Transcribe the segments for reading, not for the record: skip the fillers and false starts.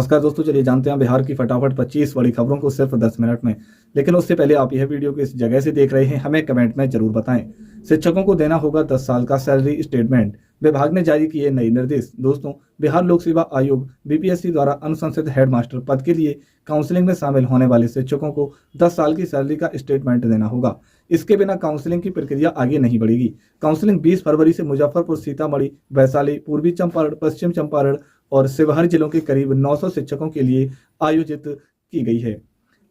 नमस्कार दोस्तों, चलिए जानते हैं बिहार की फटाफट 25 बड़ी खबरों को सिर्फ 10 मिनट में। लेकिन उससे पहले आप यह वीडियो किस जगह से देख रहे हैं हमें कमेंट में जरूर बताएं। शिक्षकों को देना होगा 10 साल का सैलरी स्टेटमेंट, विभाग ने जारी किए नए निर्देश। दोस्तों, बिहार लोक सेवा आयोग बीपीएससी द्वारा अनुशंसित हेडमास्टर पद के लिए काउंसलिंग में शामिल होने वाले शिक्षकों को 10 साल की सैलरी का स्टेटमेंट देना होगा। इसके बिना काउंसलिंग की प्रक्रिया आगे नहीं बढ़ेगी। काउंसलिंग 20 फरवरी से मुजफ्फरपुर, सीतामढ़ी, वैशाली, पूर्वी चंपारण, पश्चिम चंपारण और शिवहर जिलों के करीब 900 शिक्षकों के लिए आयोजित की गई है।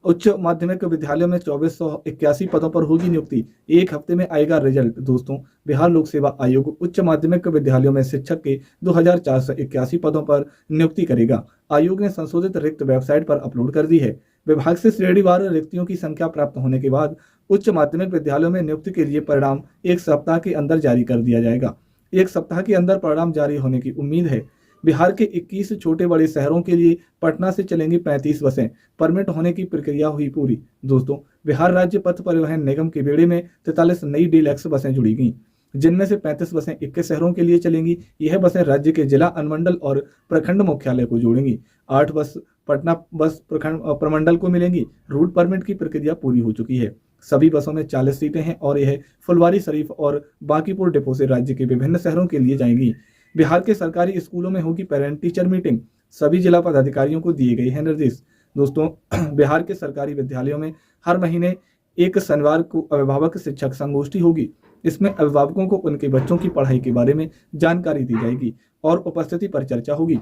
उच्च माध्यमिक विद्यालयों में 2481 पदों पर होगी नियुक्ति, एक हफ्ते में आएगा रिजल्ट। दोस्तों, बिहार लोक सेवा आयोग उच्च माध्यमिक विद्यालयों में शिक्षक के 2481 पदों पर नियुक्ति करेगा। आयोग ने संशोधित रिक्त वेबसाइट पर अपलोड कर दी है। विभाग से श्रेणीवार रिक्तियों की संख्या प्राप्त होने के बाद उच्च माध्यमिक विद्यालयों में नियुक्ति के लिए परिणाम एक सप्ताह के अंदर जारी कर दिया जाएगा। एक सप्ताह के अंदर परिणाम जारी होने की उम्मीद है। बिहार के 21 छोटे बड़े शहरों के लिए पटना से चलेंगी 35 बसें, परमिट होने की प्रक्रिया हुई पूरी। दोस्तों, बिहार राज्य पथ परिवहन निगम के बेड़े में 43 नई डीलक्स बसें जुड़ी गई, जिनमें से 35 बसें 21 शहरों के लिए चलेंगी। यह बसें राज्य के जिला, अनुमंडल और प्रखंड मुख्यालय को जोड़ेंगी। 8 बस पटना बस प्रमंडल को मिलेंगी। रूट परमिट की प्रक्रिया पूरी हो चुकी है। सभी बसों में 40 सीटें हैं और यह फुलवारीशरीफ और बांकीपुर डिपो से राज्य के विभिन्न शहरों के लिए जाएंगी। बिहार के सरकारी स्कूलों में होगी पेरेंट टीचर मीटिंग, सभी जिला पदाधिकारियों को दिए गए हैं निर्देश। दोस्तों, बिहार के सरकारी विद्यालयों में हर महीने एक शनिवार को अभिभावक शिक्षक संगोष्ठी होगी। इसमें अभिभावकों को उनके बच्चों की पढ़ाई के बारे में जानकारी दी जाएगी और उपस्थिति पर चर्चा होगी।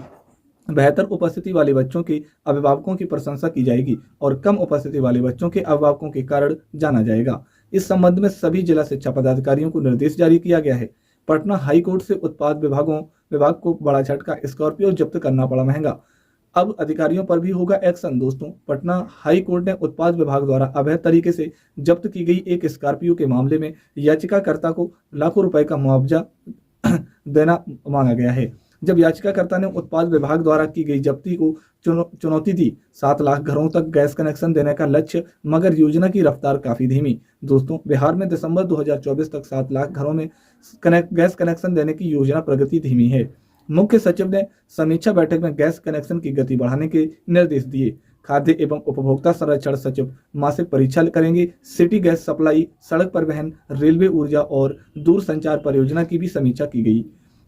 बेहतर उपस्थिति वाले बच्चों के अभिभावकों की प्रशंसा की जाएगी और कम उपस्थिति वाले बच्चों के अभिभावकों के कारण जाना जाएगा। इस संबंध में सभी जिला शिक्षा पदाधिकारियों को निर्देश जारी किया गया है। पटना हाई कोर्ट से उत्पाद विभाग को बड़ा झटका, स्कॉर्पियो जब्त करना पड़ा महंगा। अब अधिकारियों पर भी होगा एक्शन। दोस्तों, पटना हाई कोर्ट ने उत्पाद विभाग द्वारा अवैध तरीके से जब्त की गई एक स्कॉर्पियो के मामले में याचिकाकर्ता को लाखों रुपए का मुआवजा देना मांगा गया है। जब याचिकाकर्ता ने उत्पाद विभाग द्वारा की गई जब्ती को चुनौती दी। 7 लाख घरों तक गैस कनेक्शन देने का लक्ष्य, मगर योजना की रफ्तार काफी धीमी। दोस्तों, बिहार में दिसंबर 2024 तक 7 लाख घरों में गैस कनेक्शन देने की योजना प्रगति धीमी है। मुख्य सचिव ने समीक्षा बैठक में गैस कनेक्शन की गति बढ़ाने के निर्देश दिए। खाद्य एवं उपभोक्ता संरक्षण सचिव मासिक परीक्षा करेंगे। सिटी गैस सप्लाई, सड़क परिवहन, रेलवे, ऊर्जा और दूरसंचार परियोजना की भी समीक्षा की गई।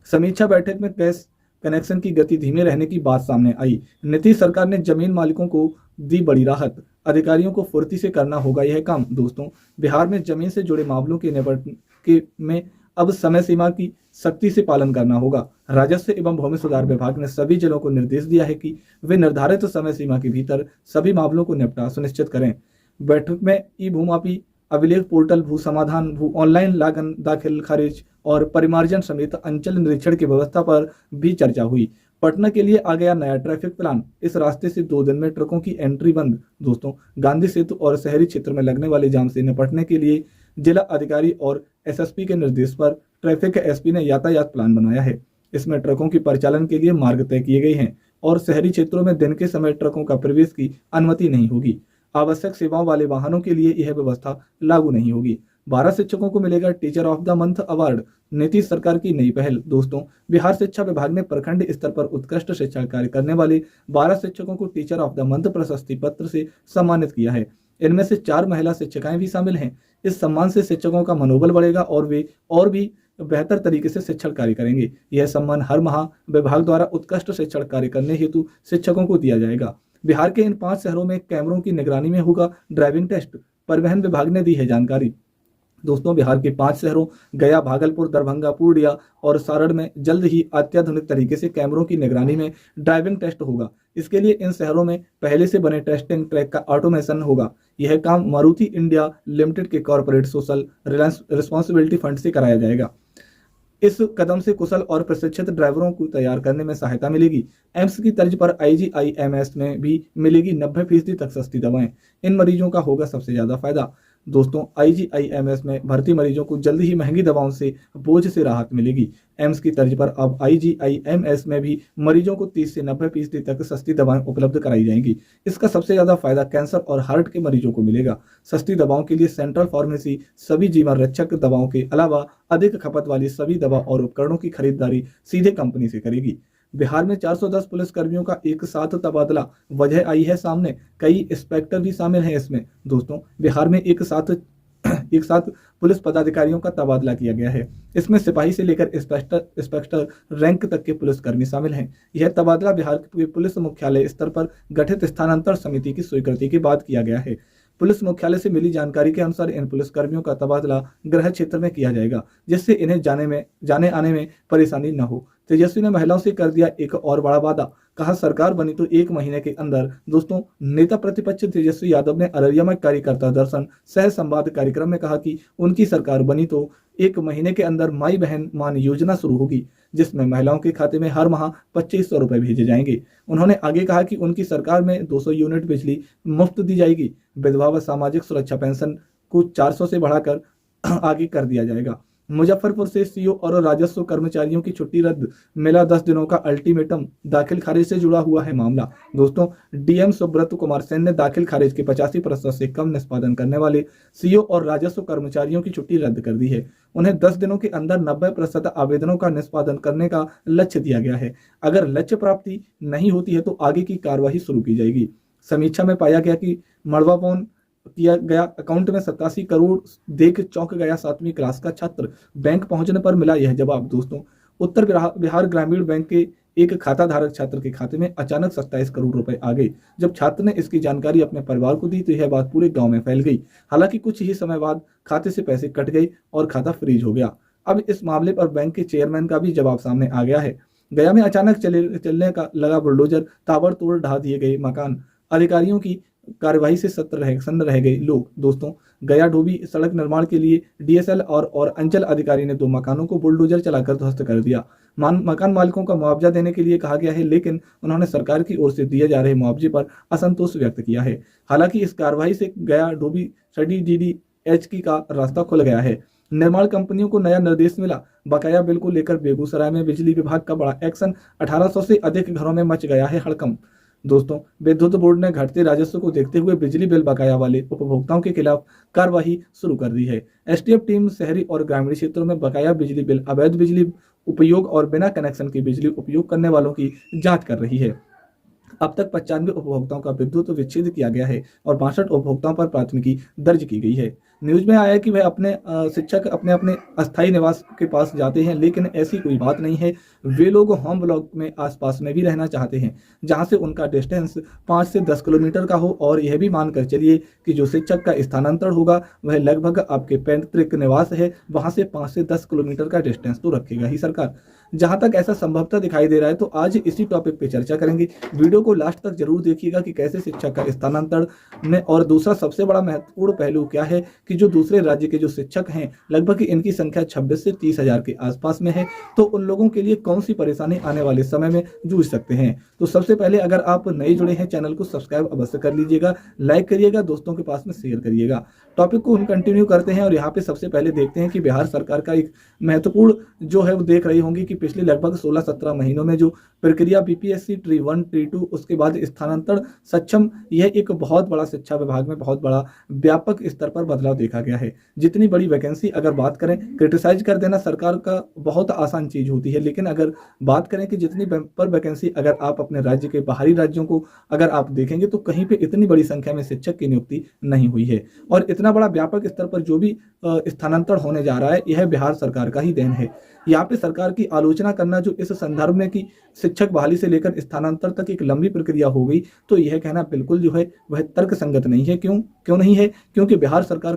समीक्षा बैठक में गैस कनेक्शन की गति धीमे रहने की बात सामने आई। नीतीश सरकार ने जमीन मालिकों को दी बड़ी राहत, अधिकारियों को फुर्ती से करना होगा यह काम। दोस्तों, बिहार में जमीन से जुड़े मामलों के निपटने में अब समय सीमा की सख्ती से पालन करना होगा। राजस्व एवं भूमि सुधार विभाग ने सभी जिलों को निर्देश दिया है कि वे निर्धारित समय सीमा के भीतर सभी मामलों को निपटा सुनिश्चित करें। बैठक में ई भूमाफी अभिलेख पोर्टल, भू समाधान, भू ऑनलाइन लागन दाखिल खारिज और परिमार्जन समेत अंचल निरीक्षण की व्यवस्था पर भी चर्चा हुई। पटना के लिए आ गया नया ट्रैफिक प्लान, इस रास्ते से 2 दिन में ट्रकों की एंट्री बंद। दोस्तों, गांधी सेतु और शहरी क्षेत्र में लगने वाले जाम से निपटने के लिए जिला अधिकारी और एसएसपी के निर्देश पर ट्रैफिक एसपी ने यातायात प्लान बनाया है। इसमें ट्रकों की परिचालन के लिए मार्ग तय किए गए हैं और शहरी क्षेत्रों में दिन के समय ट्रकों का प्रवेश की अनुमति नहीं होगी। आवश्यक सेवाओं वाले वाहनों के लिए यह व्यवस्था लागू नहीं होगी। 12 शिक्षकों को मिलेगा teacher of the month award, Nitish सरकार की नई पहल। दोस्तों, बिहार शिक्षा विभाग ने प्रखंड स्तर पर उत्कृष्ट शिक्षा कार्य करने वाले 12 शिक्षकों को टीचर ऑफ द मंथ प्रशस्ति पत्र से सम्मानित किया है। इनमें से 4 महिला शिक्षिकाएं भी शामिल हैं। इस सम्मान से शिक्षकों का मनोबल बढ़ेगा और वे और भी बेहतर तरीके से शिक्षण कार्य करेंगे। यह सम्मान हर माह विभाग द्वारा उत्कृष्ट शिक्षण कार्य करने हेतु शिक्षकों को दिया जाएगा। बिहार के इन 5 शहरों में कैमरों की निगरानी में होगा ड्राइविंग टेस्ट, परिवहन विभाग ने दी है जानकारी। दोस्तों, बिहार के 5 शहरों गया, भागलपुर, दरभंगा, पूर्णिया और सारण में जल्द ही अत्याधुनिक तरीके से कैमरों की निगरानी में ड्राइविंग टेस्ट होगा। इसके लिए इन शहरों में पहले से बने टेस्टिंग ट्रैक का ऑटोमेशन होगा। यह काम मारुति इंडिया लिमिटेड के कॉर्पोरेट सोशल रिस्पॉन्सिबिलिटी फंड से कराया जाएगा। इस कदम से कुशल और प्रशिक्षित ड्राइवरों को तैयार करने में सहायता मिलेगी। एम्स की तर्ज पर IGIMS में भी मिलेगी 90% तक सस्ती दवाएं। इन मरीजों का होगा सबसे ज्यादा फायदा। दोस्तों, IGIMS में भर्ती मरीजों को जल्द ही महंगी दवाओं से बोझ से राहत मिलेगी। एम्स की तर्ज पर अब IGIMS में भी मरीजों को 30 से 90% तक सस्ती दवाएं उपलब्ध कराई जाएंगी। इसका सबसे ज्यादा फायदा कैंसर और हार्ट के मरीजों को मिलेगा। सस्ती दवाओं के लिए सेंट्रल फार्मेसी सभी जीवन रक्षक दवाओं के अलावा अधिक खपत वाली सभी दवा और उपकरणों की खरीदारी सीधे कंपनी से करेगी। बिहार में 410 पुलिसकर्मियों का एक साथ तबादला, वजह आई है सामने, कई इंस्पेक्टर भी शामिल हैं इसमें। दोस्तों, बिहार में एक साथ पुलिस पदाधिकारियों का तबादला किया गया है। इसमें सिपाही से लेकर इंस्पेक्टर रैंक तक के पुलिसकर्मी शामिल हैं। यह तबादला बिहार के पुलिस मुख्यालय स्तर पर गठित स्थानांतरण समिति की स्वीकृति के बाद किया गया है। पुलिस मुख्यालय से मिली जानकारी के अनुसार इन पुलिसकर्मियों का तबादला गृह क्षेत्र में किया जाएगा, जिससे इन्हें जाने आने में परेशानी न हो। तेजस्वी ने महिलाओं से कर दिया एक और बड़ा वादा, कहा सरकार बनी तो 1 महीने के अंदर। दोस्तों, नेता प्रतिपक्ष तेजस्वी यादव ने अररिया में कार्यकर्ता दर्शन सह संवाद कार्यक्रम में कहा कि उनकी सरकार बनी तो 1 महीने के अंदर माई बहन मान योजना शुरू होगी, जिसमें महिलाओं के खाते में हर माह 2500 रुपए भेजे जाएंगे। उन्होंने आगे कहा कि उनकी सरकार में 200 यूनिट बिजली मुफ्त दी जाएगी। विधवा व सामाजिक सुरक्षा पेंशन को 400 से बढ़ाकर आगे कर दिया जाएगा। मुजफ्फरपुर से सीओ और राजस्व कर्मचारियों की छुट्टी रद्द, मिला 10 दिनों का अल्टीमेटम, दाखिल खारिज से जुड़ा हुआ है मामला। दोस्तों, डीएम सुब्रत कुमार सेन ने दाखिल खारिज के 85% से कम निष्पादन करने वाले सीओ और राजस्व कर्मचारियों की छुट्टी रद्द कर दी है। उन्हें 10 दिनों के अंदर 90% आवेदनों का निष्पादन करने का लक्ष्य दिया गया है। अगर लक्ष्य प्राप्ति नहीं होती है तो आगे की कार्यवाही शुरू की जाएगी। समीक्षा में पाया गया कि मड़वापौन किया गया, अकाउंट में 87 करोड़ देख चौंक गया 7वीं क्लास का छात्र, बैंक पहुंचने पर मिला यह जवाब। दोस्तों, उत्तर बिहार ग्रामीण बैंक के एक खाता धारक छात्र के खाते में अचानक 27 करोड़ रुपए आ गए। जब छात्र ने इसकी जानकारी अपने परिवार को दी तो यह बात पूरे गांव में फैल गई। हालांकि कुछ ही समय बाद खाते से पैसे कट गए और खाता फ्रीज हो गया। अब इस मामले पर बैंक के चेयरमैन का भी जवाब सामने आ गया है। गया में अचानक चलने का लगा बुलडोजर, ताबड़तोड़ ढा दिए गए मकान, अधिकारियों की कार्यवाही से सन्न रह गए लोग। दोस्तों, गया डोभी सड़क निर्माण के लिए डीएसएल और अंचल अधिकारी ने 2 मकानों को बुलडोजर चलाकर ध्वस्त कर दिया। मकान मालिकों का मुआवजा देने के लिए कहा गया है, लेकिन उन्होंने सरकार की ओर से दिए जा रहे मुआवजे पर असंतोष व्यक्त किया है। हालांकि इस कार्रवाई से गया डोभी SDDHQ का रास्ता खुल गया है। निर्माण कंपनियों को नया निर्देश मिला, बकाया बिल को लेकर बेगूसराय में बिजली विभाग का बड़ा एक्शन, 1800 से अधिक घरों में मच गया है हड़कंप। दोस्तों, विद्युत बोर्ड ने घटते राजस्व को देखते हुए बिजली बिल बकाया वाले उपभोक्ताओं के खिलाफ कार्रवाई शुरू कर दी है। एसटीएफ टीम शहरी और ग्रामीण क्षेत्रों में बकाया बिजली बिल, अवैध बिजली उपयोग और बिना कनेक्शन की बिजली उपयोग करने वालों की जांच कर रही है। अब तक 95 उपभोक्ताओं का विद्युत विच्छेद किया गया है और 62 उपभोक्ताओं पर प्राथमिकी दर्ज की गई है। न्यूज में आया कि वह अपने शिक्षक अपने अस्थायी निवास के पास जाते हैं, लेकिन ऐसी कोई बात नहीं है। वे लोग होम ब्लॉक में आसपास में भी रहना चाहते हैं, जहां से उनका डिस्टेंस 5 से 10 किलोमीटर का हो। और यह भी मानकर चलिए कि जो शिक्षक का स्थानांतरण होगा वह लगभग आपके पैतृक निवास है, वहां से 5 से 10 किलोमीटर का डिस्टेंस तो रखेगा ही सरकार। जहां तक ऐसा संभवतः दिखाई दे रहा है तो आज इसी टॉपिक पे चर्चा करेंगे। वीडियो को लास्ट तक जरूर देखिएगा कि कैसे शिक्षक का स्थानांतरण में, और दूसरा सबसे बड़ा महत्वपूर्ण पहलू क्या है कि जो दूसरे राज्य के जो शिक्षक हैं, लगभग इनकी संख्या 26 से 30 हजार के आसपास में है, तो उन लोगों के लिए कौन सी परेशानी आने वाले समय में जूझ सकते हैं। तो सबसे पहले अगर आप नए जुड़े हैं, चैनल को सब्सक्राइब अवश्य कर लीजिएगा, लाइक करिएगा, दोस्तों के पास में शेयर करिएगा। टॉपिक को हम कंटिन्यू करते हैं और यहाँ पे सबसे पहले देखते हैं कि बिहार सरकार का एक महत्वपूर्ण जो है वो देख रही होंगी कि पिछले लगभग 16-17 महीनों में जो प्रक्रिया बीपीएससी ट्री 1 ट्री 2 उसके बाद स्थानांतरण सक्षम, यह एक बहुत बड़ा शिक्षा विभाग में बहुत बड़ा व्यापक स्तर पर बदलाव देखा गया है। जितनी बड़ी वैकेंसी अगर बात करें, क्रिटिसाइज कर देना सरकार का बहुत आसान चीज होती है, लेकिन अगर बात करें कि जितनी पर वैकेंसी अगर आप अपने राज्य के बाहरी राज्यों को अगर आप देखेंगे तो कहीं पे इतनी बड़ी संख्या में शिक्षक की नियुक्ति नहीं हुई है। और इतना बड़ा व्यापक स्तर पर जो भी स्थानांतरण होने जा रहा है, यह बिहार सरकार का ही देन है। यहाँ पे सरकार की आलोचना करना जो इस संदर्भ में कि शिक्षक बहाली से लेकर स्थानांतरण तक एक लंबी प्रक्रिया हो गई, तो यह कहना बिल्कुल जो है वह तर्क संगत नहीं है। क्यों नहीं है? क्योंकि बिहार सरकार